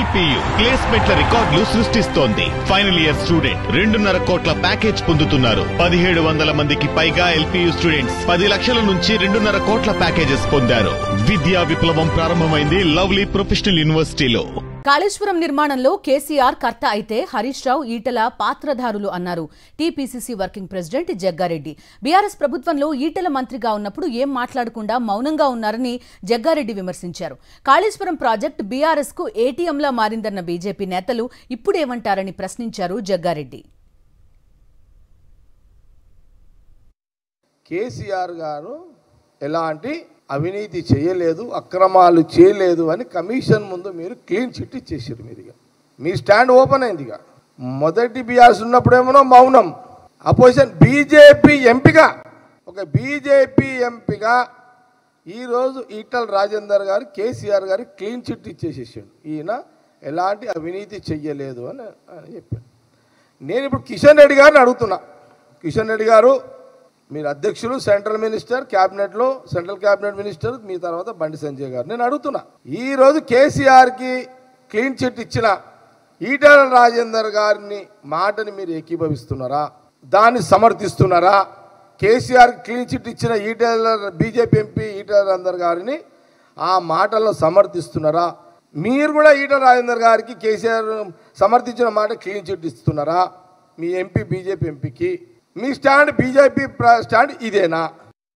LPU ప్లేస్మెంట్ల రికార్డులు సృష్టిస్తోంది. Final year student 2.5 కోట్ల ప్యాకేజ్ పొందుతున్నారు. 1700 మందికి పైగా LPU స్టూడెంట్స్ 10 లక్షల నుంచి 2.5 కోట్ల ప్యాకేజెస్ పొందారు. విద్యా విప్లవం ప్రారంభమైంది లవ్లీ ప్రొఫెషనల్ యూనివర్సిటీలో. కాళేశ్వరం నిర్మాణంలో కేసీఆర్ కర్త అయితే హరీష్ రావు, ఈటల పాత్రధారులు అన్నారు టీపీసీసీ వర్కింగ్ ప్రెసిడెంట్ జగ్గారెడ్డి. బీఆర్ఎస్ ప్రభుత్వంలో ఈటల మంత్రిగా ఉన్నప్పుడు ఏం మాట్లాడకుండా మౌనంగా ఉన్నారని జగ్గారెడ్డి విమర్శించారు. కాళేశ్వరం ప్రాజెక్టు బీఆర్ఎస్ కు ఏటీఎంలా మారిందన్న బీజేపీ నేతలు ఇప్పుడేమంటారని ప్రశ్నించారు జగ్గారెడ్డి. కేసీఆర్ గారు ఎలాంటి అవినీతి చేయలేదు, అక్రమాలు చేయలేదు అని కమిషన్ ముందు మీరు క్లీన్ చిట్ ఇచ్చేసారు. మీరు మీ స్టాండ్ ఓపెన్ అయింది. మొదటి బీఆర్ఎస్ ఉన్నప్పుడేమో మౌనం, అపోజిషన్ బీజేపీ ఎంపీగా ఈరోజు ఈటల రాజేందర్ గారు కేసీఆర్ గారు క్లీన్ చిట్ ఇచ్చేసేసాడు. ఈయన ఎలాంటి అవినీతి చెయ్యలేదు అని చెప్పాడు. నేను ఇప్పుడు కిషన్ రెడ్డి గారిని అడుగుతున్నా. కిషన్ రెడ్డి గారు మీరు అధ్యక్షులు, సెంట్రల్ మినిస్టర్, క్యాబినెట్లో సెంట్రల్ క్యాబినెట్ మినిస్టర్, మీ తర్వాత బండి సంజయ్ గారు. నేను అడుగుతున్నా, ఈరోజు కేసీఆర్కి క్లీన్ చిట్ ఇచ్చిన ఈటల రాజేందర్ గారిని మాటని మీరు ఏకీభవిస్తున్నారా? దాన్ని సమర్థిస్తున్నారా? కేసీఆర్ క్లీన్ చిట్ ఇచ్చిన బీజేపీ ఎంపీ ఈటల రాజేందర్ గారిని ఆ మాటల్లో సమర్థిస్తున్నారా? మీరు కూడా ఈటల రాజేందర్ గారికి కేసీఆర్ సమర్థించిన మాట క్లీన్ చిట్ ఇస్తున్నారా? మీ ఎంపీ బీజేపీ ఎంపీకి మీ స్టాండ్, బీజేపీ స్టాండ్ ఇదేనా?